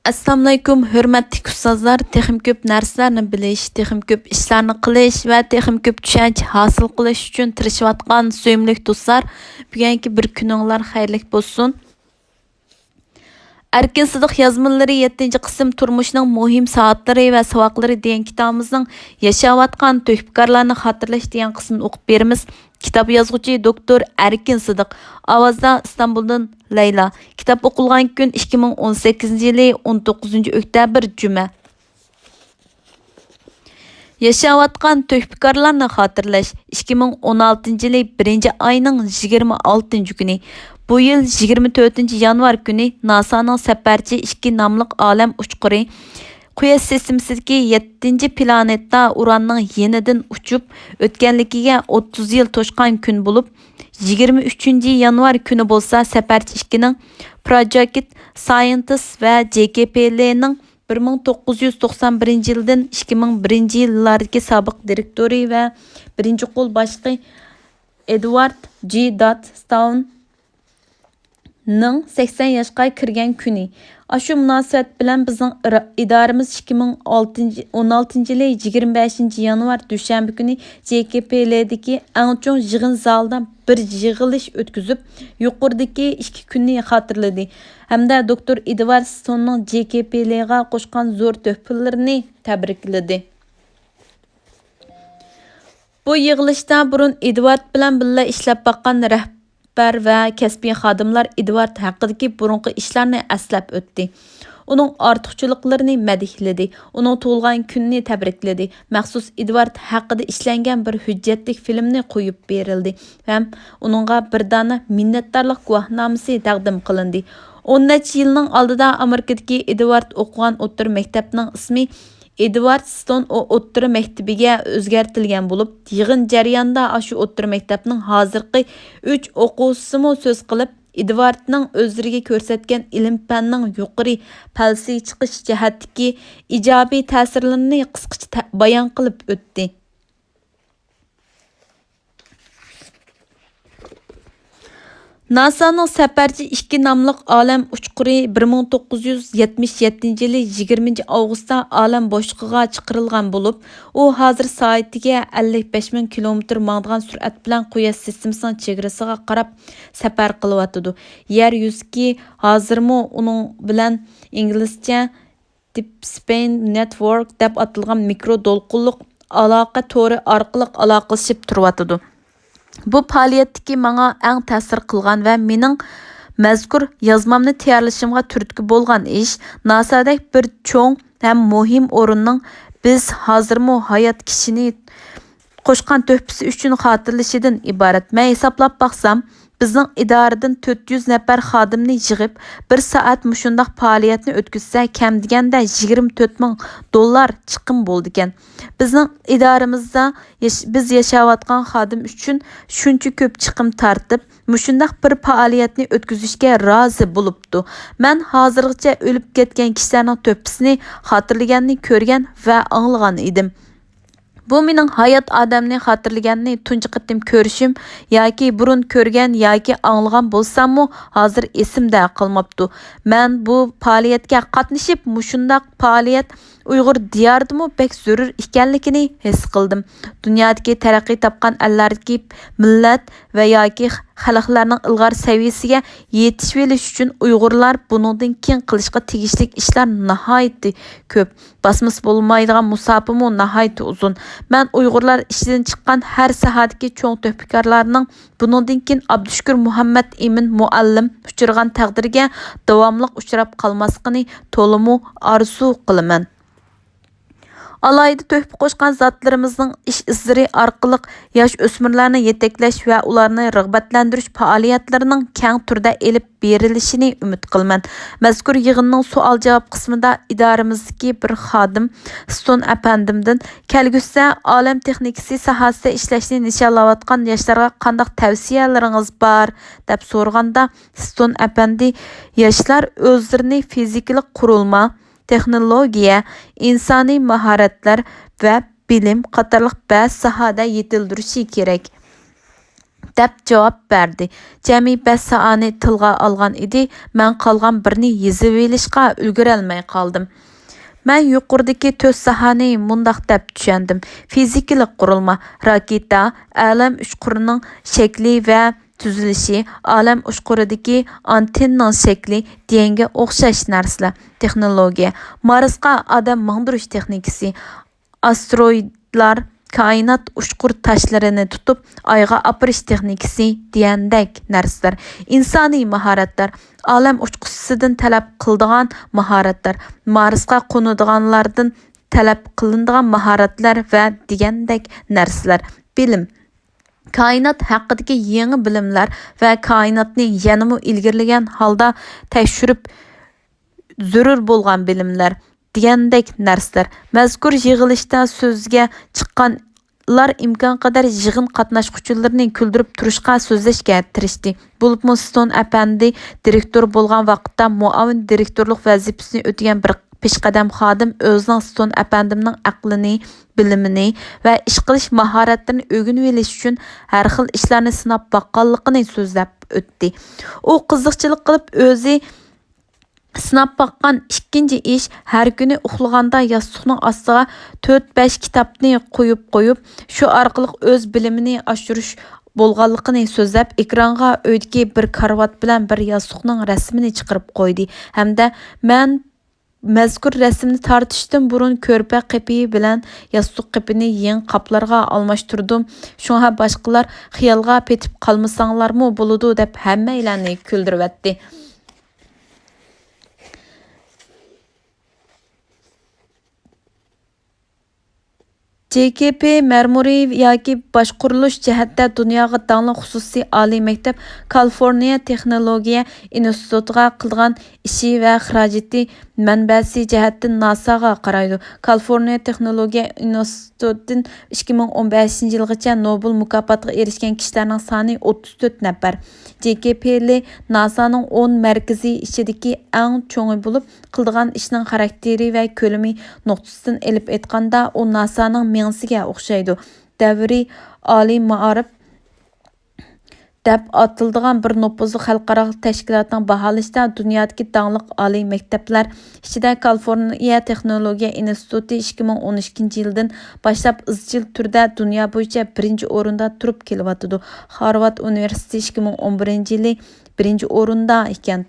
Assalomu alaykum, hurmatli ustozlar. Texim ko'p narsalarni bilish, texim ko'p ishlarni qilish va texim ko'p tushuncha hosil qilish uchun tirishayotgan suyimli do'stlar, bugungi bir kuninglar xayrli bo'lsin. Erkin Sidiq yazmaları 7. qism turmuşning muhim soatlari va savoqlari degan kitobimizning yashayotgan töhfkarlarni xotirlash degan qismini o'qib beramiz. Kitap yozuvchi doktor Erkin Sidiq, ovozda İstanbuldan Leyla. Kitap o'qilgan kun 2018-yili 19 oktyabr juma. Yaşayotgan töhfkarlarni xotirlash 2016-yili 1-oyning 26-kuni. Bu yıl 24 yanvar günü NASA'nın Səpərçi 2 namlıq aləm uçquru Quyosh sistemasidagi 7 planetda Uranning yenidan uçup o'tganligiga 30 yil to'shqan kun bo'lib, 23 yanvar kuni bo'lsa Səpərçi 2ning Project Scientist va JKPL'ning 1991 yildan 2001 yillardagi sobiq direktori va birinchi qo'l boshlig'i Edward G. Stone Ning 80 yaşqa kirgan kuni. Aşu münasibət bilan bizning idaramiz 2016-yili 25 yanvar dushanba kuni JKPL'dagi eng cho'ng yig'in zalidan bir yig'ilish o'tkazib, yuqoridagi 2 kunni xotirladi. Hamda doktor Edward Stone'ning JKPL'ga qo'shgan zo'r töhfalarini tabrikladi. Bu yig'ilishda burun Edward bilan birga ishlab baqqan va kasbiy xodimlar Edward haqidagi burunqi ishlarni aslab o'tdi. Uning ortiqchiliklarini madihladi, uning tug'ilgan kunini tabrikladi. Maxsus Edward haqida ishlangan bir hujjatlik filmni qo'yib berildi ham uningga bir dona minnatdorlik guvohnomasi taqdim qilindi. 10 necha yilning oldida Amerikadagi Edward o'qigan o'rta maktabning ismi Edward Stone o'rta maktabiga o'zgartirilgan bo'lib, yig'in jarayonida shu o'rta maktabning hozirgi 3 o'quvchisimi so'z qilib, Edwardning o'zlariga ko'rsatgan ilm-fanning yuqori palsiy chiqish jihatdagi ijobiy ta'sirlarini qisqacha bayon qilib o'tdi. NASA'nın Səpərçi 2 namlıq aləm uçquru 1977 yılı 20 avqustda aləm boşluğuna çıxırılğan bo'lib, u hozir soatiga 55,000 kilometr mangdigan sur'at bilan Quyosh sistemasining chegarasiga qarab safar qilyotidi. Yer yuziki hozirmi uning bilan inglizcha Deep Space Network deb atalgan mikro to'lqinliq aloqa to'ri orqali aloqalashib turibdi. Bu faoliyatdagi menga eng ta'sir qilgan va mening mazkur yozmamni tayyorlashimga turtki bo'lgan ish NASA'dek bir cho'ng ham muhim o'rinning biz hozirmi hayot kishini qo'shgan töhfasi uchun xotirlashidan iborat. Men hisoblab baqsam, bizning idoradan 400 nafar xodimni yig'ib, 1 soat mushundaq faoliyatni o'tkazsa, kam deganda $24,000 chiqim bo'ldi ekan. Bizning idoramizda biz yashayotgan xodim uchun shuncha ko'p chiqim tartib, mushundaq bir faoliyatni o'tkazishga rozi bo'libdi. Men hozirgacha o'lib ketgan kishilarning to'ppisini xotirlaganni ko'rgan va anglagan edim. Bu mening hayot odamni xotirlaganni tunji qitim ko'rishim yoki burun ko'rgan yoki anglagan bo'lsam-mu, hozir esimda qolmabdi. Men bu faoliyatga qatnashib, mushundaq faoliyat Uyg'ur diyoridimi bek zarur ekanligini his qildim. Dunyodagi taraqqiy topgan ellardagi millat va yoki xalqlarning ilg'or saviyasiga yetish velish uchun Uyg'urlar buningdan keyin qilishga tegishli ishlar nihoyat ko'p. Basmas bo'lmaydigan musofimi nihoyat uzun. Men Uyg'urlar ishidan chiqqan har sohadagi cho'ng töhfkarlarning buningdan keyin Abdushukur Muhammad Emin muallim uchirgan taqdirga davomli uchrab qolmasligini to'liq orzu qilaman. Alayda töhfə qo'shgan zatlarimizning ish izlari orqali yosh o'smirlarni yetaklash va ularni rag'batlantirish faoliyatlarining keng turda elib berilishini umid qilaman. Mazkur yig'inning savol-javob qismida idoramizdagi bir xodim Stone apandimdan kelgusida olam texnikasi sohasida ishlashni nishonlayotgan yoshlarga qanday tavsiyalaringiz bor deb so'raganda Stone apandi yoshlar o'zlarini fizikalik qurilma, texnologiya, insoniy mahoratlar va bilim qatorliq ba'zi sohada yetildirishi kerak. deb javob berdi. Jami 5 soatni tilga olgan edi. Men qolgan birini yezib olishga ulgurolmay qoldim. Men yuqoridagi 4 sohani mundaq deb tushundim. Fizikalik qurilma, raketa, alam uchqurining shakli va tuzilishi, alam uchquridagi antennaning shakli deganga o'xshash narsalar. Texnologiya, Marsga odam mangdirish texnikasi, asteroidlar, kainat uchqur tashlarini tutib oyga aparish texnikasi degandek narsalar. Insoniy mahoratlar, olam uchqusidan talab qiladigan mahoratlar, Marsga qo'nadiganlardan talab qilinadigan mahoratlar va degandek narsalar. Bilim, koinot haqidagi yangi bilimlar va koinotni yanada ilgirlagan holda tekshirib zarur bo'lgan bilimlar degandek narsalar. Mazkur yig'ilishda so'zga chiqqanlar imkon qadar yig'in qatnashuvchilarini kuldirib turishga so'zlashga tirishdi. Bo'libmi Stone apandi direktor bo'lgan vaqtda muavin direktorlik vazifasini o'tagan bir peshqadam xodim o'zining Stone apandimning aqlini, bilimini va ish qilish mahoratlarini o'rganib olish uchun har xil ishlarni sinab boqqanligini so'zlab o'tdi. U qiziqchilik qilib o'zi sinab baqqan ikkinchi ish har kuni uxlaganda yostiqning ostiga 4-5 kitobni qo'yib, shu orqali o'z bilimini oshirish bo'lganligini so'zlab, ekranga uydagi bir karvat bilan bir yostiqning rasmini chiqarib qo'ydi. Hamda men mazkur rasmni tortishdan burun ko'rpa qapi bilan yostiq qapini yangi qaplarga almashtirdim. Shunga boshqalar xiyolga petib qolmasanglarmi bo'ladi deb hammalarni kuldiribdi. JKP ma'muriy yoki boshqurilish jihatda dunyoga taniqli xususiy oliy maktab Kaliforniya texnologiya institutiga qilgan ishi va xarajati manbasi jihatdan NASAga qaraydi. Kaliforniya texnologiya institutidan 2015 yilgacha Nobel mukofotiga erishgan kishilarning soni 34 nafar. JKP'li NASAning 10 markazi ichidagi eng cho'ngi bo'lib, qildigan ishning xarakteri va ko'lami nuqtasidan elib aytganda, u NASAning mengsiga o'xshaydi. Davri oliy ma'arif deb atiladigan bir nopuzli xalqaro tashkilotning baholashida dunyodagi taniqli oliy maktablar ichida Kaliforniya texnologiya instituti 2012-yildan boshlab izchil turda dunyo bo'yicha birinchi o'rinda turib kelyotdi. Harvard universiteti 2011-yili birinchi o'rinda ekan.